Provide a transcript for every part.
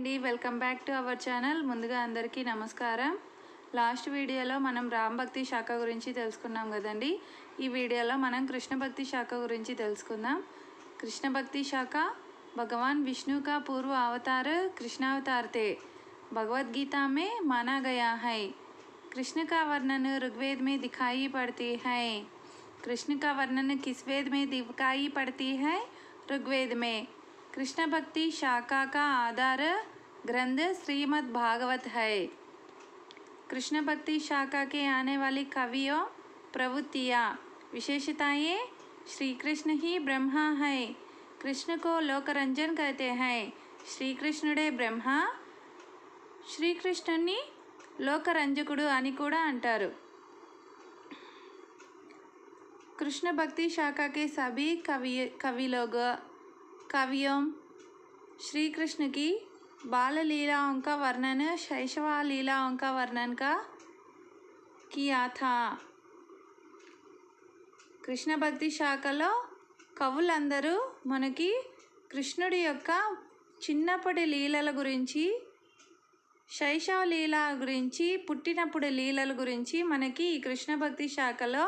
అండి, welcome back to our channel. ముందుగా అందరికీ నమస్కారం. లాస్ట్ వీడియోలో మనం రామ్ భక్తి శాఖ గురించి తెలుసుకున్నాం కదండి. ఈ వీడియోలో మనం కృష్ణ భక్తి శాఖ గురించి తెలుసుకుందాం. కృష్ణ భక్తి శాఖ भगवान विष्णु का पूर्व अवतार कृष्णावतार थे। भगवद गीता में माना गया है। कृष्ण का वर्णन ऋग्वेद में दिखाई पड़ती है। कृष्ण का वर्णन किस वेद में दिखाई पड़ती है? ऋग्वेद में। कृष्ण भक्ति शाखा का आधार ग्रंथ श्रीमद् भागवत है। कृष्ण भक्ति शाखा के आने वाली कवियों प्रवृत्तियाँ विशेषताएँ: श्री कृष्ण ही ब्रह्मा है। कृष्ण को लोकरंजन कहते हैं। श्री कृष्णुडे ब्रह्मा, श्रीकृष्णुनि लोकरंजकुडु అని కూడా అంటారు। कृष्ण भक्ति शाखा के सभी कवियों श्री कृष्ण की बाल लीलाओं का वर्णन, शैशव लीलाओं का वर्णन का किया था। कृष्ण भक्ति శాఖలో కవులందరూ మనకి కృష్ణుడి యొక్క చిన్నప్పటి లీలల గురించి, శైశవ లీల గురించి, పుట్టినప్పుడు లీలల గురించి మనకి ఈ కృష్ణ భక్తి శాఖలో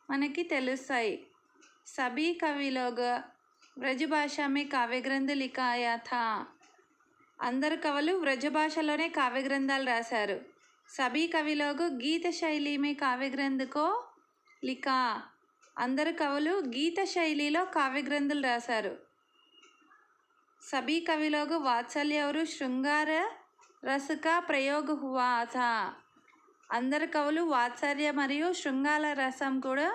మనకి తెలుస్తాయి। सभी कवि लोग व्रज भाषा में काव्य ग्रंथ लिखाया था। అందరు కవులు వ్రజ భాషలోనే కావ్య గ్రంథాలు రాశారు। सभी कवि लोग गीत शैली में काव्य ग्रंथ को लिखा। అందరు కవులు గీత శైలిలో కావ్య గ్రంథాలు రాశారు। सभी कवि लोग वात्सल्य और श्रृंगार रस का प्रयोग हुआ था। అందరు కవులు వాత్సల్య మరియు శృంగార రసం కూడా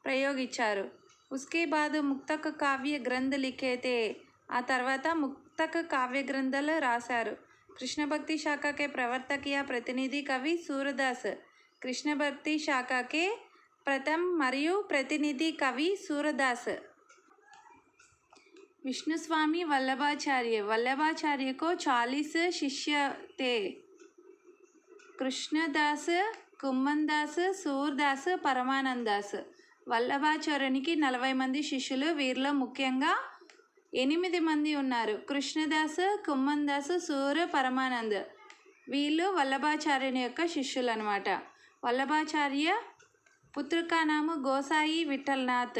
ప్రయోగించారు। उसके बाद मुक्तक काव्य ग्रंथ लिखे थे। ఆ తర్వాత मुक्तक काव्य ग्रंथाలు రాశారు। कृष्ण भक्ति शाखा के प्रवर्तक या प्रतिनिधि कवि सूरदास। कृष्ण भक्ति शाखा के प्रथम మరియు प्रतिनिधि कवि सूरदास। विष्णु स्वामी वल्लभाचार्य को 40 शिष्य थे। कृष्णदास, कुम्मनदास, सूरदास, परमानंदास। వల్లభాచార్యునికి 40 మంది శిష్యులు। వీరిలో ముఖ్యంగా 8 మంది ఉన్నారు। కృష్ణదాస్, కుమ్మన్దాస్, సూర్, పరమానంద్ వీళ్ళు వల్లభాచార్యుని యొక్క శిష్యులు అన్నమాట। వల్లభాచార్య पुत्र का नाम गोसाई विठलनाथ।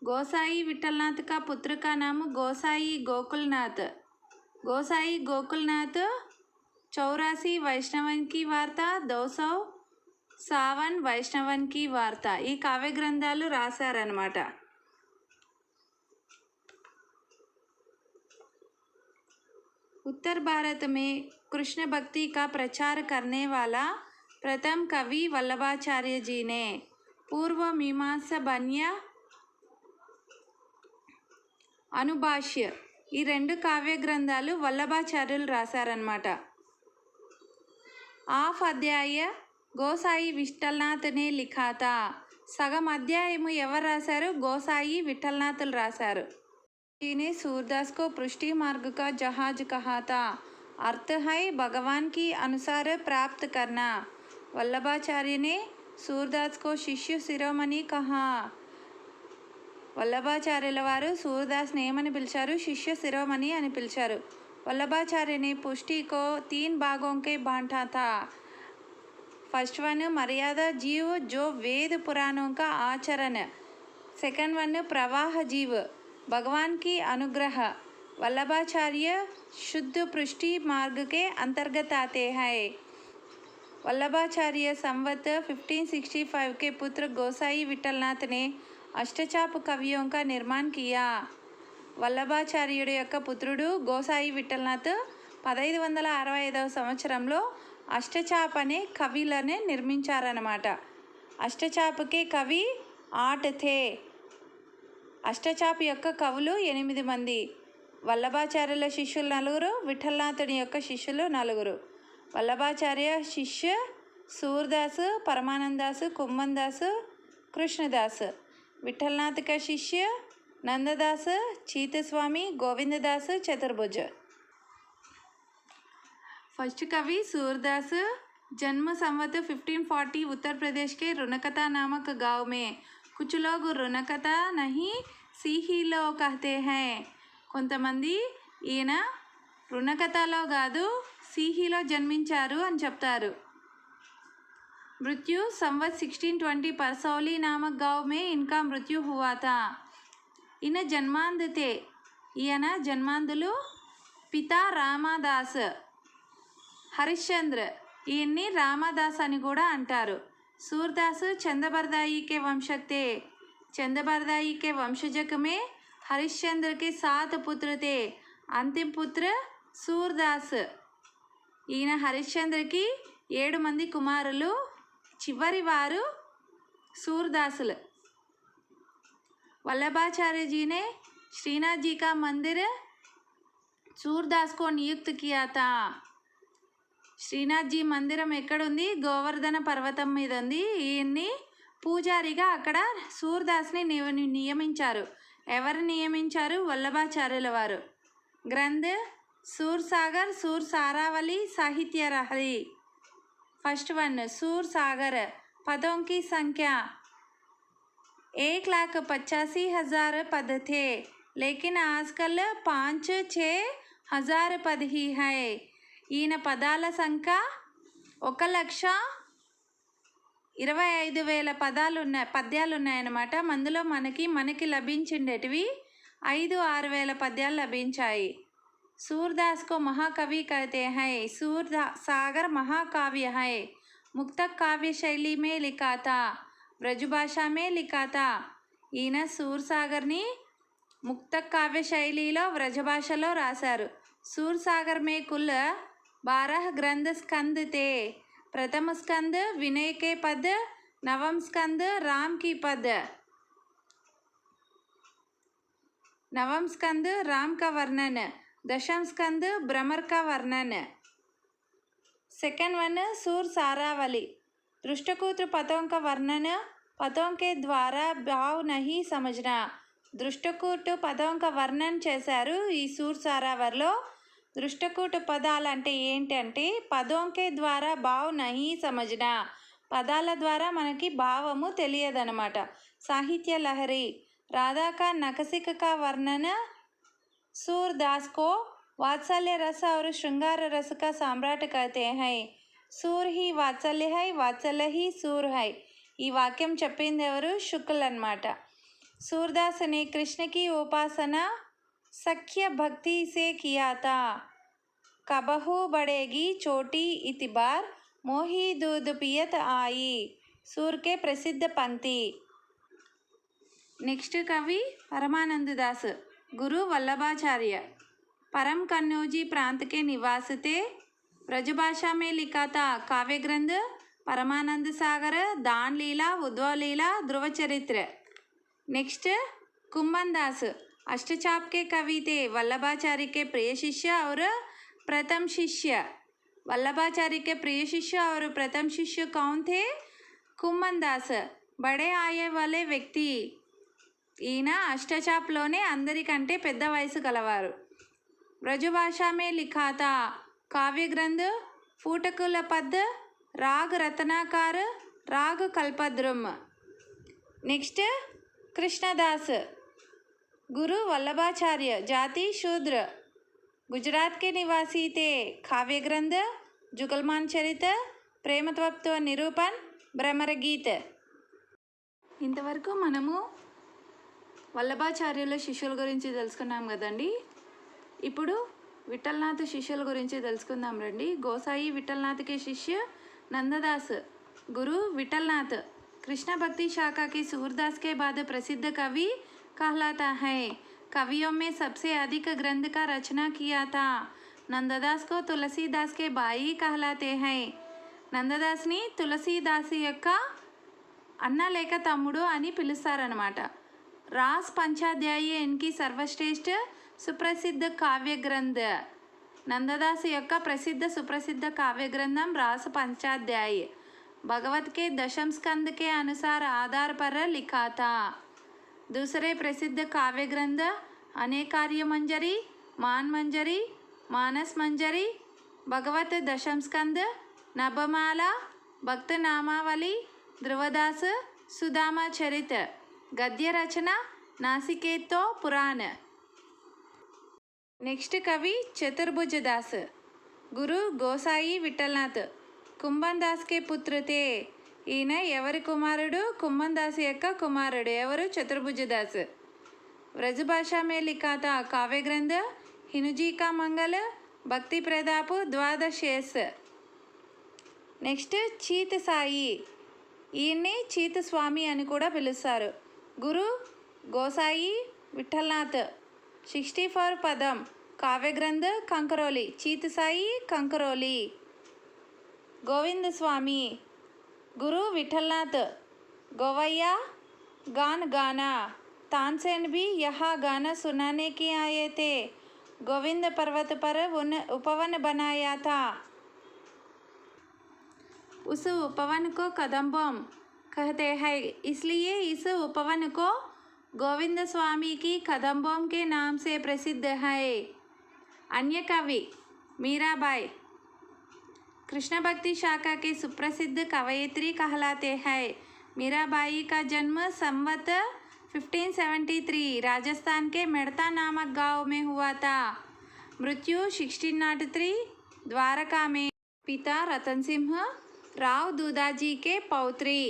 गोसाई विठलनाथ का पुत्र का नाम गोसाई गोकुलनाथ। गोसाई गोकुलनाथ 84 वैष्णवन की वार्ता, 257 वैष्णवन की वार्ता ఈ కావ్య గ్రంథాలు రాశారన్నమాట। उत्तर भारत में कृष्ण भक्ति का प्रचार करने वाला प्रथम कवि वल्लभाचार्य जी ने। पूर्व मीमांसा बन्य అనుభాష్య ఈ రెండు కావ్య గ్రంథాలు వల్లభాచార్యులు రాశారన్నమాట। ఆఫ్ అధ్యాయ గోసాయి విఠలనాథ్ నే లిఖా థా। సగం అధ్యాయము ఎవరు రాశారు? గోసాయి విఠలనాథులు రాశారు। ఈయనే सूरदास को पृष्ठि मार्ग का जहाज कहा था। अर्थ है भगवान की अनुसार प्राप्त करना। वल्लभाचार्य ने सूरदास को शिष्य शिरोमणि कहा। వల్లభాచార్యుల వారు సూరదాస్ని ఏమని పిలిచారు? శిష్య శిరోమణి అని పిలిచారు। वल्लभाचार्य ने पुष्टि को 3 भागों के बांटा था। फर्स्ट वन मर्यादा जीव जो वेद पुराणों का आचरण। सेकंड वन प्रवाह जीव भगवान की अनुग्रह। वल्लभाचार्य शुद्ध पृष्ठि मार्ग के अंतर्गत आते हैं। वल्लभाचार्य संवत 1565 के पुत्र गोसाई विठलनाथ ने अष्टचाप कवियों का निर्माण किया। వల్లభాచార్యుడి యొక్క పుత్రుడు గోసాయి విఠలనాథ్ 1565వ సంవత్సరంలో అష్టచాప్ అనే కవిలని నిర్మించారన్నమాట। అష్టచాప్కే కవి 8 थे। అష్టచాప్ యొక్క కవులు 8 మంది। వల్లభాచార్యుల శిష్యులు 4, విఠలనాథుని యొక్క శిష్యులు 4। వల్లభాచార్య శిష్య सूरदास, परमानंदास, कुम्मनदास, कृष्णदास। विठलनाथ का शिष्य नंददास, चीतस्वामी, गोविंददास, चतुर्भुज। फर्स्ट कवि सूरदास। जन्म संवत 1540 उत्तर प्रदेश के रुनकता नामक गांव में। कुछ लोग रुनकता नहीं सीहीलो कहते हैं। కొంతమంది ఈయన రుణకథలో కాదు సిహిలో జన్మించారు అని చెప్తారు. मृत्यु संवत 1620 परसौली नामक गांव में इनका मृत्यु हुआ था. ఈయన జన్మాంధతే, ఈయన జన్మాంధులు. పితా రామదాస్, హరిశ్చంద్ర, ఈయన్ని రామదాస్ అని కూడా అంటారు. सूरदास चंदबरदाई के वंशज थे. चंदबरदाई के वंशजक में हरिश्चंद्र के 7 पुत्र थे. अंतिम पुत्र सूरदास. ఈయన హరిశ్చంద్రకి 7 మంది కుమారులు, చివరి వారు सूरदासुలు. वल्लभाचार्य जी ने श्रीनाथ जी का मंदिर सूरदास को नियुक्त किया था. శ్రీనాథ్ జీ మందిరం ఎక్కడుంది? గోవర్ధన పర్వతం మీద ఉంది. ఈయన్ని పూజారిగా అక్కడ సూర్దాస్ని నియమించారు. ఎవరు నియమించారు? వల్లభాచార్యుల వారు. గ్రంథ్ सूरसागर सूर सारावली साहित्य रहरी. First one Sursagar. पदों की संख्या 1,85,000 पद थे, लेकिन आजकल 5-6 हज़ार पद ही है. ఈయన పదాల సంఖ్య 1,25,000 పద్యాలు ఉన్నాయన్నమాట. అందులో మనకి లభించిండేటివి 5-6 వేల పద్యాలు లభించాయి. सूरदास को महाकवि कहते हैं. सूरसागर महाकाव्य है. मुक्तक काव्य शैली में लिखा था, ब्रजभाषा में लिखा था. ఈయన सूरसागरని मुक्तक काव्य शैलीలో व्रजभाषలో రాశారు. सूरसागर में कुल 12 ग्रंथ स्कंद थे. प्रथम स्कंद विनय के पद, नवम स्कंद राम की पद, नवम स्कंद राम का वर्णन, दशम स्कंद भ्रमर का वर्णन. सेकंड वन सूर सारावली. दृष्टकूट पदों का वर्णन, पदों के द्वारा भाव नहीं समझना. దృష్టకూట పదం का వర్ణన చేశారు ఈ సూర్సారావర్లో. దృష్టకూట పదాలు అంటే ఏంటంటే పదోంకే ద్వారా భావ్ నహీ సమజ్నా, పదాల ద్వారా మనకి భావము తెలియదన్నమాట. సాహిత్య లహరి. రాధా కా నకసిక కా వర్ణన. सूरदास को वात्सल्य रस और श्रृंगार रस का सम्राट कहते हैं. सूर ही वात्सल्य है, वात्सल्य ही सूर है. ఈ వాక్యం చెప్పింది ఎవరు? శుక్ల్ అన్నమాట. सूरदास ने कृष्ण की उपासना सख्य भक्ति से किया था. कबहू बढ़ेगी चोटी इतबार, मोही दूध पियत आई. सूर के प्रसिद्ध पंक्ति. नेक्स्ट कवि परमानंद दास. गुरु वल्लभाचार्य परम कन्नौजी प्रांत के निवासी थे. ब्रजभाषा में लिखा था काव्य ग्रंथ परमानंद सागर, दान लीला, उद्भव लीला, ध्रुव चरित्र. नेक्स्ट कुंभन दास अष्टचाप के कवि थे. वल्लभाचार्य के प्रिय शिष्य और प्रथम शिष्य. वल्लभाचार्य के प्रिय शिष्य और प्रथम शिष्य कौन थे? कुंभन दास. बड़े आय वाले व्यक्ति. ఈయన అష్టచాప్లోనే అందరికంటే పెద్ద వయసు గలవారు. ब्रजभाषा में लिखा था काव्य ग्रंथ फूटकुल पद, राग रत्नाकार, राग कल्पद्रुम. नेक्स्ट कृष्णदास. गुरु वल्लभाचार्य, जाति शूद्र, गुजरात के निवासी थे. काव्य ग्रंथ जुगलमान चरित, प्रेमतत्व निरूपण, भ्रमर गीत. ఇంతవరకు మనము వల్లభాచార్యుల శిష్యుల గురించి తెలుసుకున్నాం కదండి. ఇప్పుడు విఠలనాథ్ శిష్యుల గురించి తెలుసుకుందాం రండి. గోసాయి विठलनाथ के शिष्य नंददास. गुरु विठलनाथ कृष्ण भक्ति शाखा के सूरदास के बाद प्रसिद्ध कवि कहलाता है. कवियों में सबसे अधिक ग्रंथ का रचना किया था. नंददास को तुलसीदास के भाई कहलाते हैं. నందదాస్ని తులసీదాసి యొక్క అన్న లేక తమ్ముడు అని పిలుస్తారన్నమాట. रास पंचाध्यायी इनकी सर्वश्रेष्ठ सुप्रसिद्ध काव्य ग्रंथ. नंददास యొక్క प्रसिद्ध सुप्रसिद्ध काव्य ग्रंथम रास पंचाध्यायी भगवत के दशम स्कंद के अनुसार आधार पर लिखा था. दूसरे प्रसिद्ध काव्य ग्रंथ अनेकार्य मंजरी, मान मंजरी, मानस मंजरी, भगवत दशम स्कंद, नभमाला, भक्त नामावली, ध्रुवदास, सुदामा चरित. गद्य रचना नासिकेतो पुराण. నెక్స్ట్ కవి చతుర్భుజదాస్. గురు గోసాయి విఠలనాథ్. కుంభన్ దాస్ కే పుత్ర తే. ఈయన ఎవరి కుమారుడు? కుంభన్ దాస్ యొక్క కుమారుడు. ఎవరు? చతుర్భుజదాస్. व्रजभाषा में लिखा था काव्य ग्रंथ हिनुजी का मंगल भक्ति प्रदाप द्वादशेस. నెక్స్ట్ చీత సాయి. ఈయన్ని చీత స్వామి అని కూడా పిలుస్తారు. గురు గోసాయి విఠలనాథ్. 64 పదం కావ్య గ్రంథ కంకరోలి. చీత సాయి కంకరోలి. గోవింద స్వామి. गुरु विठलनाथ. गोवैया गान गाना. तानसेन भी यहाँ गाना सुनाने के आए थे. गोविंद पर्वत पर उपवन बनाया था. उस उपवन को कदम्बम कहते हैं, इसलिए इस उपवन को गोविंद स्वामी की कदम्बम के नाम से प्रसिद्ध है. अन्य कवि मीराबाई. कृष्ण भक्ति शाखा के सुप्रसिद्ध कवयित्री कहलाते हैं. मीराबाई का जन्म संवत 1573 राजस्थान के मेड़ता नामक गांव में हुआ था. मृत्यु 1603 द्वारका में. पिता रतन सिंह राव दूधाजी के पौत्री.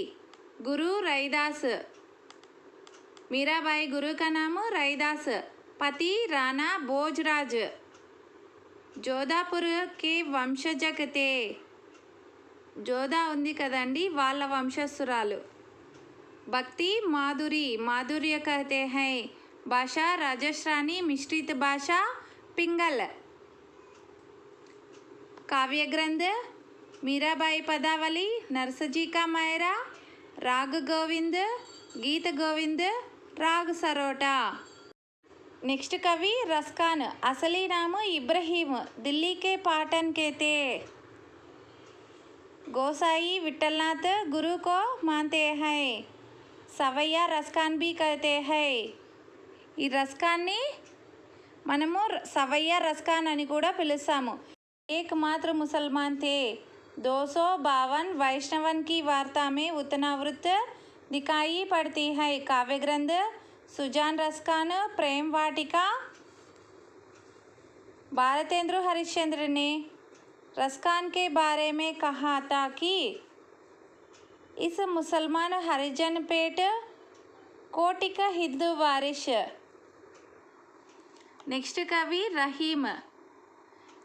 गुरु रैदास. मीराबाई गुरु का नाम रैदास. पति राणा भोजराज. जोधापुर के वंशजक थे. जोधा ఉంది కదండి, వాళ్ళ వంశస్థురాలు. भक्ति माधुरी. माधुर्य कहते हैं. भाषा राजस्थानी मिश्रित भाषा पिंगल. काव्य ग्रंथ मीराबाई पदावली, नरसजी का मायरा, राग गोविंद, गीत गोविंद, राग सरोटा. नेक्स्ट कवि रस्कान. असली नाम इब्राहिम. दिल्ली के पाटन के थे. गोसाई विठलनाथ गुरु को मानते हैं. सवैया रस्कान भी कहते हैं. ఈ రస్కాన్ని మనము సవయ్య రస్కాన్ అని కూడా పిలుస్తాము. एकमात्र मुसलमान थे. 252 वैष्णवन की वार्ता में उतना वृत्त दिखाई पड़ती है. काव्य ग्रंथ सुजान रस्कान. प्रेम वाटिका. भारतेंद्र हरिश्चंद्र ने रस्कान के बारे में कहा था कि इस मुसलमान हरिजन पेट कोटि का हिंदू वारिश. नेक्स्ट कवि रहीम.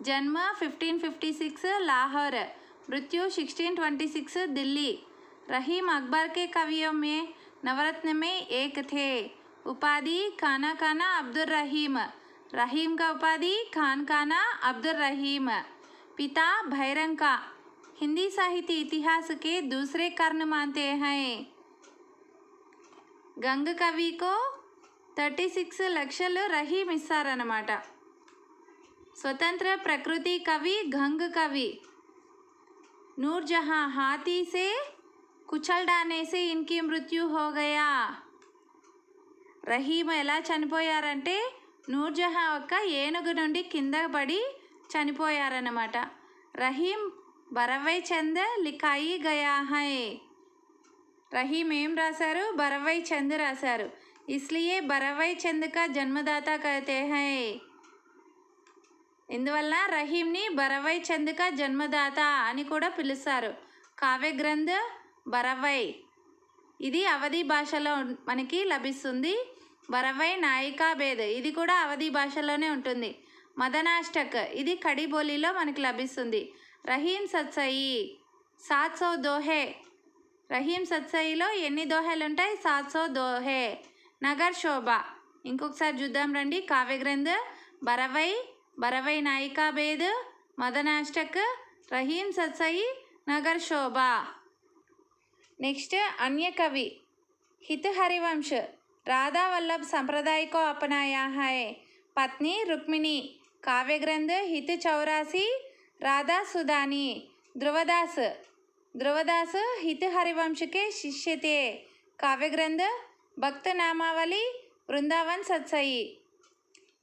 जन्म 1556 लाहौर. मृत्यु 1626 दिल्ली. रहीम अकबर के कवियों में नवरत्न में एक थे. उपाधि खाना खाना अब्दुल रहीम. रहीम का उपाधि खान खाना अब्दुल रहीम. पिता भैरंका. हिंदी साहित्य इतिहास के दूसरे कर्ण मानते हैं. गंग कवि को 36 లక్షలు రహీం ఇస్తారన్నమాట. स्वतंत्र प्रकृति कवि गंग कवि. नूरजहां हाथी से कुचल डालने से इनकी मृत्यु हो गया. రహీం ఎలా చనిపోయారంటే నూర్జహాం యొక్క ఏనుగు నుండి కింద పడి చనిపోయారన్నమాట. రహీం బరవై చంద్ లిఖాయి గయా హై. రహీం ఏం రాశారు? బరవై చంద్ రాశారు. इसलिए బరవై చంద్ का जन्मदाता कहते हैं. ఇందువల్ల రహీంని బరవై చంద్ కా జన్మదాత అని కూడా పిలుస్తారు. కావ్య గ్రంథ బరవై. ఇది అవధి భాషలో మనకి లభిస్తుంది. బరవై నాయికా భేద్. ఇది కూడా అవధి భాషలోనే ఉంటుంది. మదనాష్టక్. ఇది కడి బోలీలో మనకి లభిస్తుంది. రహీం సత్సయి 700 దోహే. రహీం సత్సయిలో ఎన్ని దోహేలు ఉంటాయి? 700 దోహే. నగర్ శోభ. ఇంకొకసారి చూద్దాం రండి. కావ్య గ్రంథ బరవై, బరవై నాయికా భేద్, మదనాష్టక్, రహీం సత్సయి, నగర్ శోభ. नेक्स्ट अन्य कवि हित हरिवंश. राधा वल्लभ संप्रदाय को अपनाया है. पत्नी रुक्मिणी. काव्य ग्रंथ हित 84. राधा सुदानी. ध्रुवदास. ध्रुवदास हित हरिवंश के शिष्य थे. काव्य ग्रंथ భక్త నామావళి బృందావన్ సత్సయి.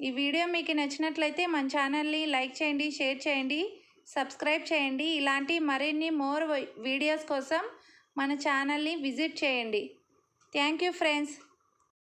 ఈ వీడియో మీకు నచ్చినట్లయితే మన ఛానల్ని లైక్ చేయండి, షేర్ చేయండి, సబ్స్క్రైబ్ చేయండి. ఇలాంటి మరిన్ని వీడియోస్ కోసం మన ఛానల్ని విజిట్ చేయండి. Thank you friends.